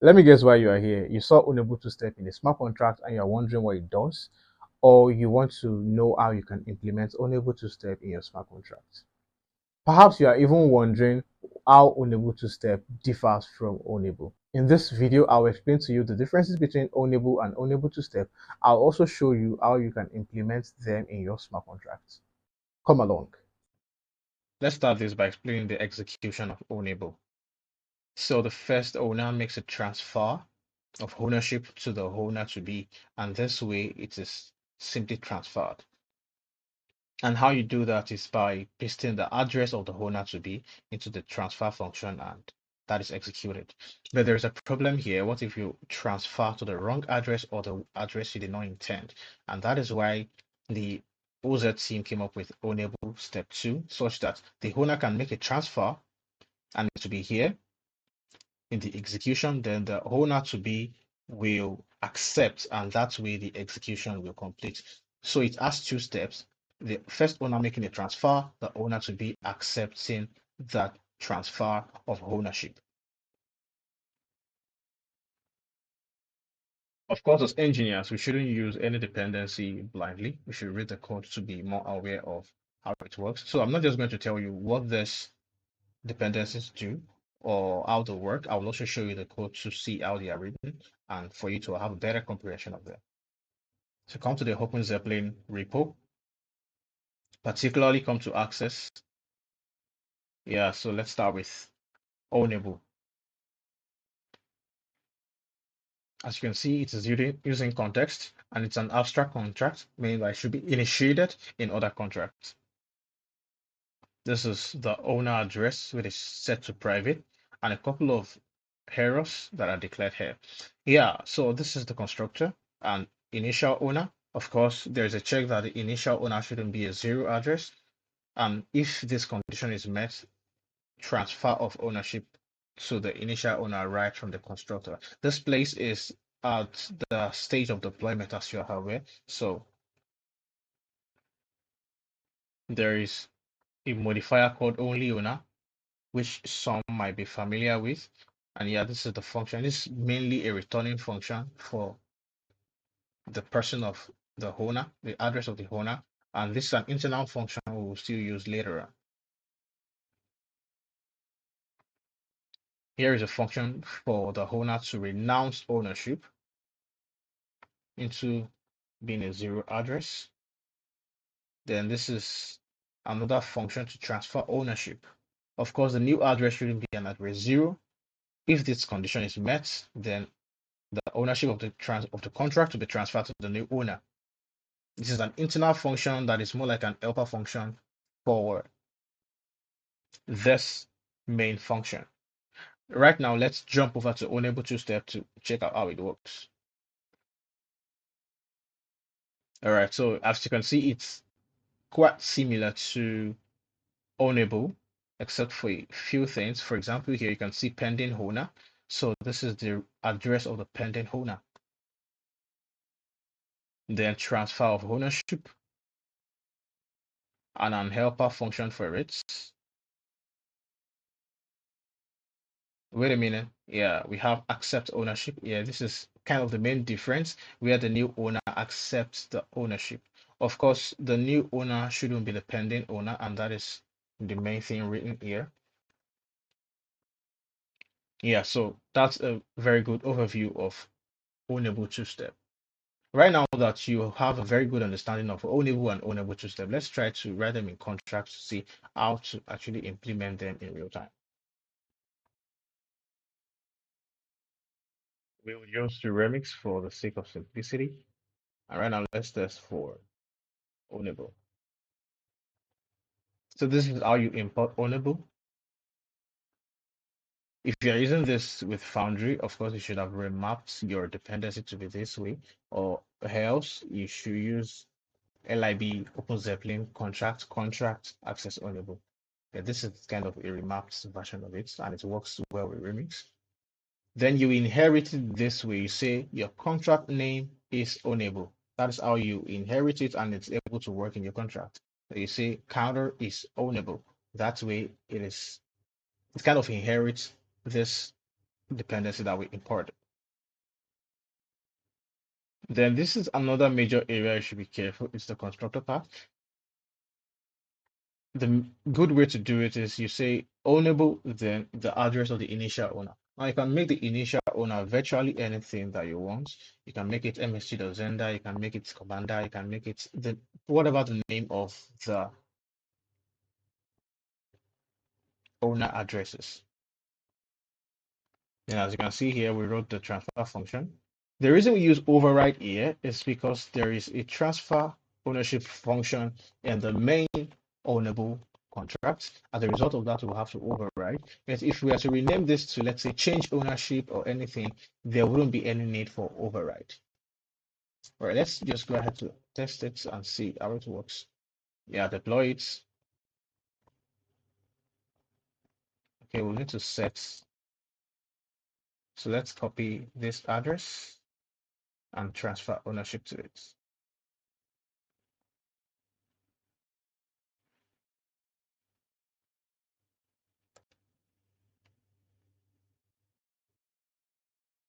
Let me guess why you are here. You saw Ownable2Step in a smart contract and you are wondering what it does, or you want to know how you can implement Ownable2Step in your smart contract. Perhaps you are even wondering how Ownable2Step differs from Ownable. In this video, I'll explain to you the differences between Ownable and Ownable2Step. I'll also show you how you can implement them in your smart contracts. Come along. Let's start this by explaining the execution of Ownable. So the first owner makes a transfer of ownership to the owner to be, and this way it is simply transferred. And how you do that is by pasting the address of the owner to be into the transfer function, and that is executed. But there's a problem here. What if you transfer to the wrong address or the address you did not intend? And that is why the OZ team came up with Ownable Step 2, such that the owner can make a transfer and it to be here in the execution, then the owner to be will accept, and that way the execution will complete. So it has two steps. The first owner making a transfer, the owner to be accepting that transfer of ownership. Of course, as engineers, we shouldn't use any dependency blindly. We should read the code to be more aware of how it works. So I'm not just going to tell you what this dependencies do or how they work. I will also show you the code to see how they are written and for you to have a better comprehension of them. So come to the OpenZeppelin repo, particularly come to access. Yeah, so let's start with Ownable. As you can see, it is using context and it's an abstract contract, meaning that it should be initiated in other contracts. This is the owner address, which is set to private, and a couple of errors that are declared here. Yeah, so this is the constructor and initial owner. Of course, there's a check that the initial owner shouldn't be a zero address. And if this condition is met, transfer of ownership to the initial owner right from the constructor. This place is at the stage of deployment, as you are aware. So there is a modifier called only owner, which some might be familiar with. And yeah, this is the function. This is mainly a returning function for the person of the owner, the address of the owner. And this is an internal function we will still use later on. Here is a function for the owner to renounce ownership into being a zero address. Then this is another function to transfer ownership. Of course, the new address shouldn't be an address zero. If this condition is met, then the ownership of the contract will be transferred to the new owner. This is an internal function that is more like an helper function for this main function. Right now, let's jump over to Ownable2Step to check out how it works. All right, so as you can see, it's quite similar to Ownable, except for a few things. For example, here you can see pending owner. So this is the address of the pending owner. Then transfer of ownership and an helper function for it. Wait a minute. Yeah, we have accept ownership. Yeah, this is kind of the main difference where the new owner accepts the ownership. Of course, the new owner shouldn't be the pending owner, and that is the main thing written here. Yeah, so that's a very good overview of Ownable2Step. Right now that you have a very good understanding of Ownable and Ownable2Step, let's try to write them in contracts to see how to actually implement them in real time. We will use the remix for the sake of simplicity. And right now, let's test for Ownable. So this is how you import Ownable. If you're using this with Foundry, of course, you should have remapped your dependency to be this way, or else you should use LIB OpenZeppelin contract access Ownable. Yeah, this is kind of a remapped version of it, and it works well with Remix. Then you inherit it this way. You say your contract name is Ownable. That is how you inherit it, and it's able to work in your contract. So you say counter is Ownable. That way it kind of inherits this dependency that we imported. Then this is another major area you should be careful. It's the constructor part. The good way to do it is you say ownable, then the address of the initial owner. Now you can make the initial owner virtually anything that you want. You can make it msg.zender, you can make it commander, you can make it whatever the name of the owner addresses. And as you can see here, we wrote the transfer function. The reason we use override here is because there is a transfer ownership function in the main ownable contract. As a result of that, we'll have to override. But if we are to rename this to, let's say, change ownership or anything, there wouldn't be any need for override. All right, let's just go ahead to test it and see how it works. Yeah, deploy it. Okay, we'll need to set. So let's copy this address and transfer ownership to it.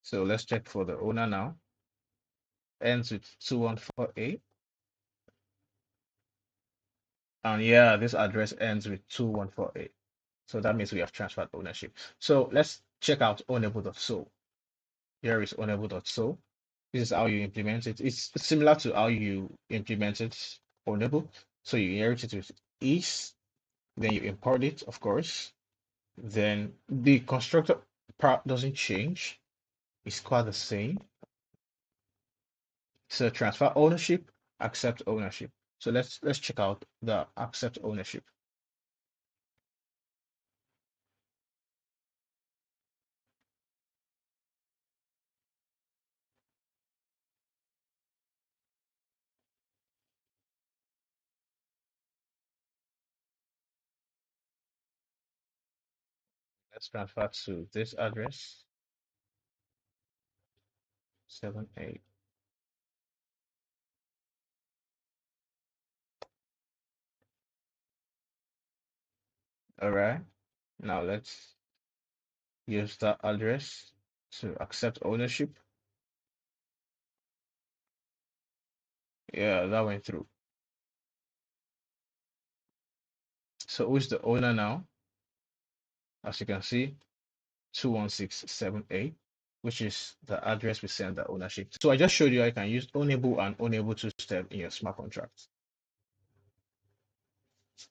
So let's check for the owner now. Ends with 2148. And yeah, this address ends with 2148. So that means we have transferred ownership. So let's check out ownable.so. Here is ownable.so. This is how you implement it. It's similar to how you implemented ownable. So you inherit it with is, then you import it, of course. Then the constructor part doesn't change. It's quite the same. So transfer ownership, accept ownership. So let's check out the accept ownership. Let's transfer to this address, 78. All right. Now let's use that address to accept ownership. Yeah, that went through. So who's the owner now? As you can see, 21678, which is the address we send the ownership. So I just showed you I can use ownable and ownable2Step in your smart contract.